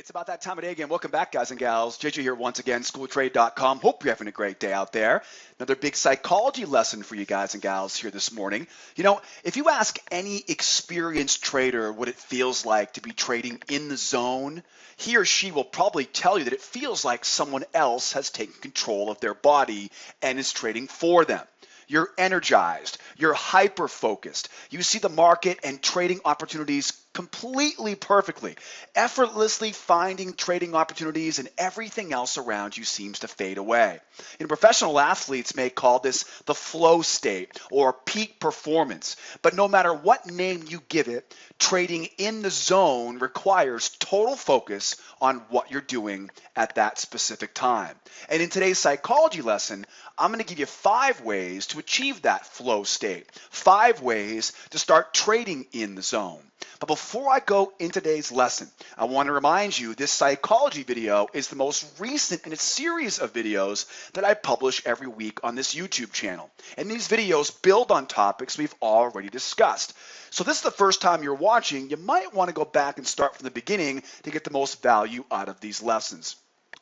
It's about that time of day again. Welcome back, guys and gals. JJ here once again, schooloftrade.com. Hope you're having a great day out there. Another big psychology lesson for you guys and gals here this morning. You know, if you ask any experienced trader what it feels like to be trading in the zone, he or she will probably tell you that it feels like someone else has taken control of their body and is trading for them. You're energized, you're hyper-focused. You see the market and trading opportunities completely perfectly, effortlessly finding trading opportunities, and everything else around you seems to fade away. Professional athletes may call this the flow state or peak performance, but no matter what name you give it, trading in the zone requires total focus on what you're doing at that specific time. And in today's psychology lesson, I'm going to give you 5 ways to achieve that flow state, 5 ways to start trading in the zone. But before I go into today's lesson, I want to remind you this psychology video is the most recent in a series of videos that I publish every week on this YouTube channel. And these videos build on topics we've already discussed. So this is the first time you're watching, you might want to go back and start from the beginning to get the most value out of these lessons.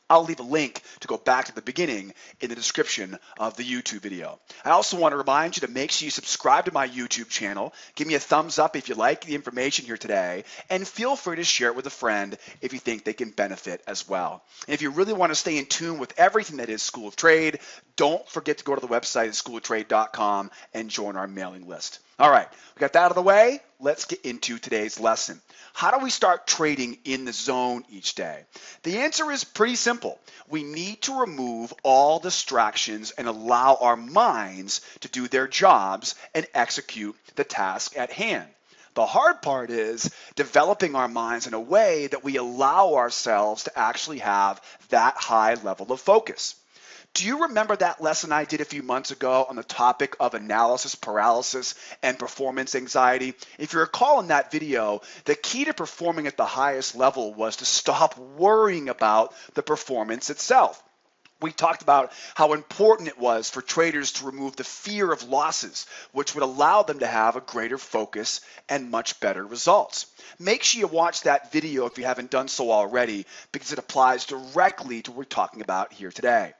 I'll leave a link to go back to the beginning in the description of the YouTube video. I also want to remind you to make sure you subscribe to my YouTube channel. Give me a thumbs up if you like the information here today, and feel free to share it with a friend if you think they can benefit as well. And if you really want to stay in tune with everything that is School of Trade, don't forget to go to the website at schooloftrade.com and join our mailing list. All right, we got that out of the way. Let's get into today's lesson. How do we start trading in the zone each day? The answer is pretty simple. We need to remove all distractions and allow our minds to do their jobs and execute the task at hand. The hard part is developing our minds in a way that we allow ourselves to actually have that high level of focus. Do you remember that lesson I did a few months ago on the topic of analysis paralysis and performance anxiety? If you recall in that video, the key to performing at the highest level was to stop worrying about the performance itself. We talked about how important it was for traders to remove the fear of losses, which would allow them to have a greater focus and much better results. Make sure you watch that video if you haven't done so already, because it applies directly to what we're talking about here today.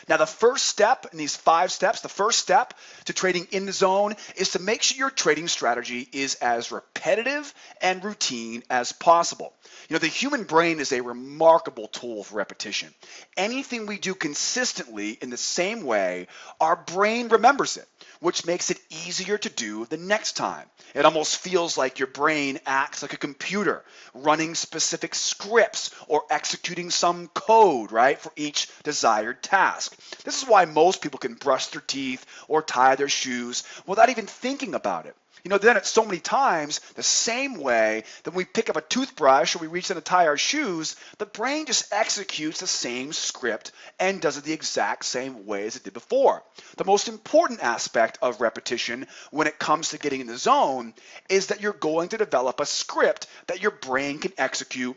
Now, the first step in these 5 steps, the first step to trading in the zone is to make sure your trading strategy is as repetitive and routine as possible. You know, the human brain is a remarkable tool for repetition. Anything we do consistently in the same way, our brain remembers it, which makes it easier to do the next time. It almost feels like your brain acts like a computer, running specific scripts or executing some code, right, for each desired task. This is why most people can brush their teeth or tie their shoes without even thinking about it. You know, then it's so many times the same way that we pick up a toothbrush or we reach in to tie our shoes, the brain just executes the same script and does it the exact same way as it did before. The most important aspect of repetition when it comes to getting in the zone is that you're going to develop a script that your brain can execute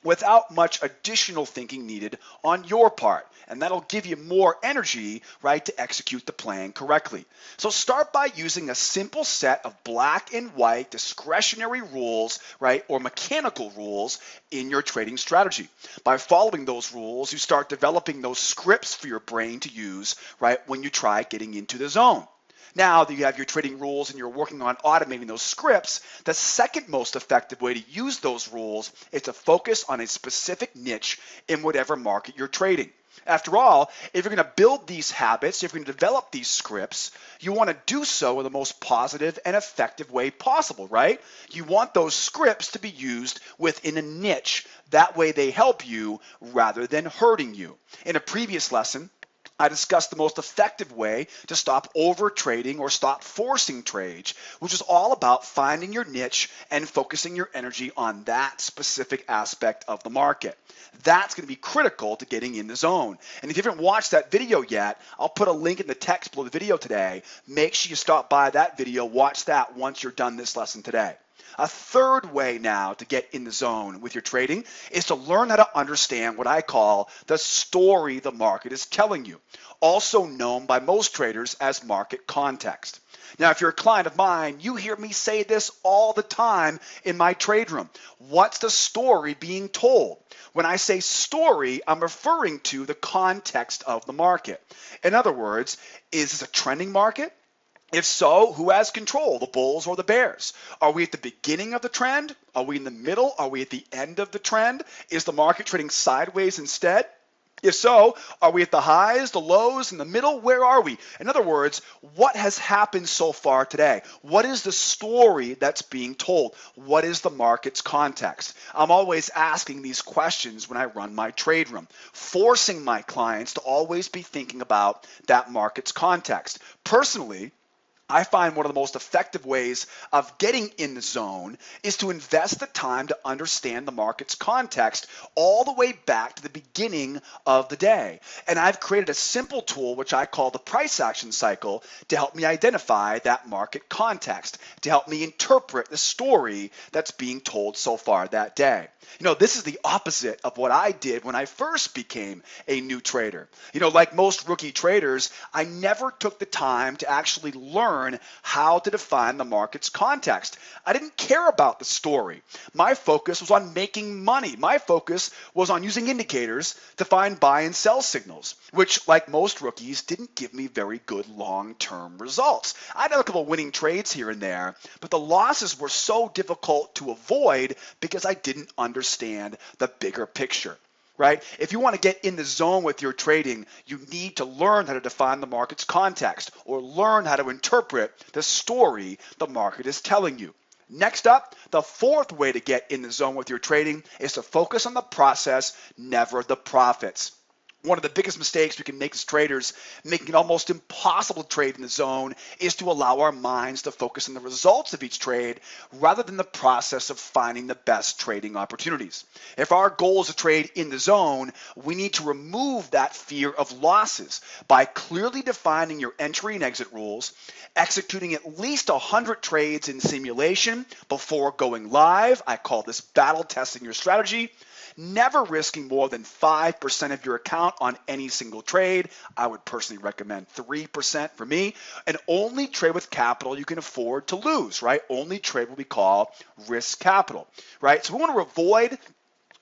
without much additional thinking needed on your part. And that'll give you more energy, right, to execute the plan correctly. So start by using a simple set of black and white discretionary rules, right, or mechanical rules in your trading strategy. By following those rules, you start developing those scripts for your brain to use, right, when you try getting into the zone. Now that you have your trading rules and you're working on automating those scripts, the second most effective way to use those rules is to focus on a specific niche in whatever market you're trading. After all, if you're going to build these habits, if you're going to develop these scripts, you want to do so in the most positive and effective way possible, right? You want those scripts to be used within a niche. That way they help you rather than hurting you. In a previous lesson, I discussed the most effective way to stop over trading or stop forcing trades, which is all about finding your niche and focusing your energy on that specific aspect of the market. That's going to be critical to getting in the zone. And if you haven't watched that video yet, I'll put a link in the text below the video today. Make sure you stop by that video, watch that once you're done this lesson today. A third way now to get in the zone with your trading is to learn how to understand what I call the story the market is telling you, also known by most traders as market context. Now, if you're a client of mine, you hear me say this all the time in my trade room. What's the story being told? When I say story, I'm referring to the context of the market. In other words, is this a trending market? If so, who has control, the bulls or the bears? Are we at the beginning of the trend? Are we in the middle? Are we at the end of the trend? Is the market trading sideways instead? If so, are we at the highs, the lows, in the middle? Where are we? In other words, what has happened so far today? What is the story that's being told? What is the market's context? I'm always asking these questions when I run my trade room, forcing my clients to always be thinking about that market's context. Personally, I find one of the most effective ways of getting in the zone is to invest the time to understand the market's context all the way back to the beginning of the day. And I've created a simple tool which I call the price action cycle to help me identify that market context, to help me interpret the story that's being told so far that day. This is the opposite of what I did when I first became a new trader. Like most rookie traders, I never took the time to actually learn how to define the market's context. I didn't care about the story. My focus was on making money. My focus was on using indicators to find buy and sell signals, which, like most rookies, didn't give me very good long-term results. I had a couple of winning trades here and there, but the losses were so difficult to avoid because I didn't understand the bigger picture, right? If you want to get in the zone with your trading, you need to learn how to define the market's context or learn how to interpret the story the market is telling you. Next up, the fourth way to get in the zone with your trading is to focus on the process, never the profits. One of the biggest mistakes we can make as traders, making it almost impossible to trade in the zone, is to allow our minds to focus on the results of each trade rather than the process of finding the best trading opportunities. If our goal is to trade in the zone, we need to remove that fear of losses by clearly defining your entry and exit rules, executing at least 100 trades in simulation before going live. I call this battle testing your strategy. Never risking more than 5% of your account on any single trade. I would personally recommend 3% for me. And only trade with capital you can afford to lose, right? Only trade what we call risk capital, right? So we want to avoid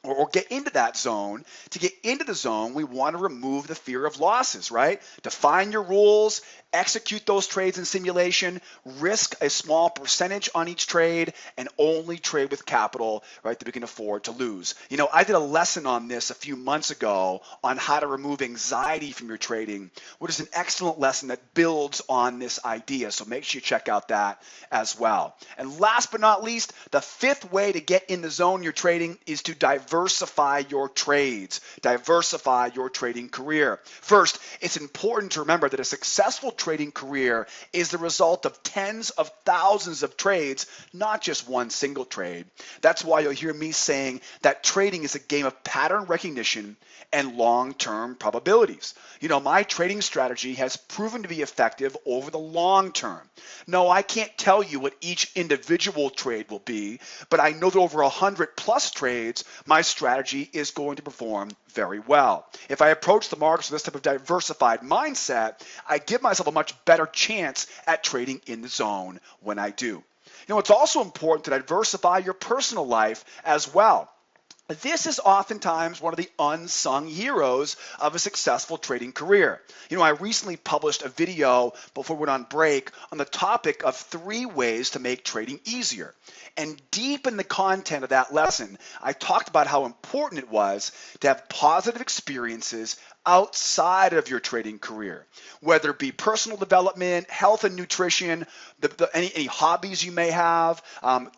or get into that zone. To get into the zone, we want to remove the fear of losses, right? Define your rules, execute those trades in simulation, risk a small percentage on each trade, and only trade with capital, right, that we can afford to lose. I did a lesson on this a few months ago on how to remove anxiety from your trading, which is an excellent lesson that builds on this idea. So make sure you check out that as well. And last but not least, the fifth way to get in the zone you're trading is to diversify your trades, diversify your trading career. First, it's important to remember that a successful trading career is the result of tens of thousands of trades, not just one single trade. That's why you'll hear me saying that trading is a game of pattern recognition and long-term probabilities. My trading strategy has proven to be effective over the long term. No, I can't tell you what each individual trade will be, but I know that over 100 plus trades, my strategy is going to perform very well. If I approach the markets with this type of diversified mindset, I give myself a much better chance at trading in the zone when I do. It's also important to diversify your personal life as well. This is oftentimes one of the unsung heroes of a successful trading career. I recently published a video before we went on break on the topic of 3 ways to make trading easier. And deep in the content of that lesson, I talked about how important it was to have positive experiences outside of your trading career, whether it be personal development, health and nutrition, any hobbies you may have,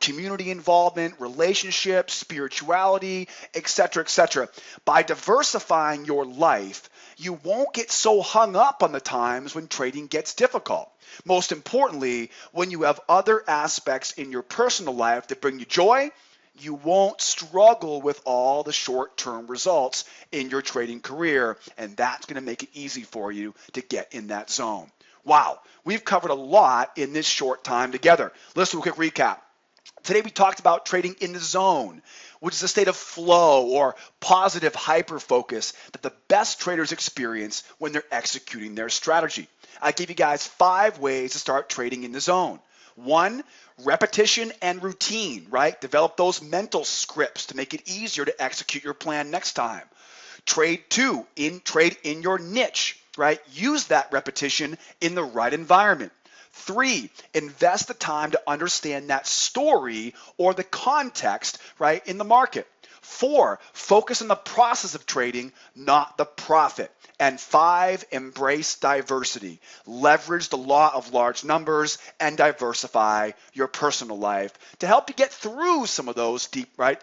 community involvement, relationships, spirituality, etc., etc. By diversifying your life, you won't get so hung up on the times when trading gets difficult. Most importantly, when you have other aspects in your personal life that bring you joy, you won't struggle with all the short-term results in your trading career, and that's going to make it easy for you to get in that zone. Wow, we've covered a lot in this short time together. Let's do a quick recap. Today we talked about trading in the zone, which is a state of flow or positive hyper-focus that the best traders experience when they're executing their strategy. I gave you guys 5 ways to start trading in the zone. 1, repetition and routine, right? Develop those mental scripts to make it easier to execute your plan next time. Trade in your niche, right? Use that repetition in the right environment. 3, invest the time to understand that story or the context, right, in the market. 4, focus on the process of trading, not the profit. And 5, embrace diversity. Leverage the law of large numbers and diversify your personal life to help you get through some of those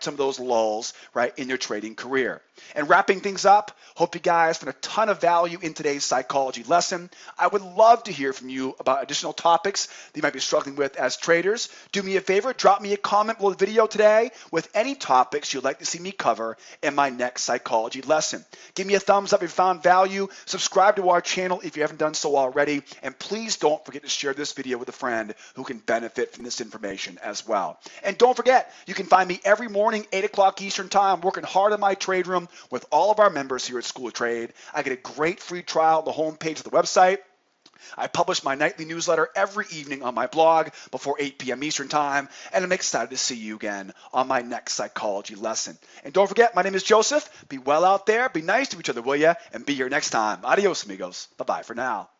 some of those lulls, right, in your trading career. And wrapping things up, hope you guys found a ton of value in today's psychology lesson. I would love to hear from you about additional topics that you might be struggling with as traders. Do me a favor, drop me a comment below the video today with any topics you'd like to see me cover in my next psychology lesson. Give me a thumbs up if you found value, subscribe to our channel if you haven't done so already, and please don't forget to share this video with a friend who can benefit from this information as well. And don't forget, you can find me every morning, 8 o'clock Eastern Time, working hard in my trade room with all of our members here at School of Trade. I get a great free trial on the homepage of the website. I publish my nightly newsletter every evening on my blog before 8 p.m. Eastern Time, and I'm excited to see you again on my next psychology lesson. And don't forget, my name is Joseph. Be well out there, be nice to each other, will ya? And be here next time. Adios, amigos. Bye-bye for now.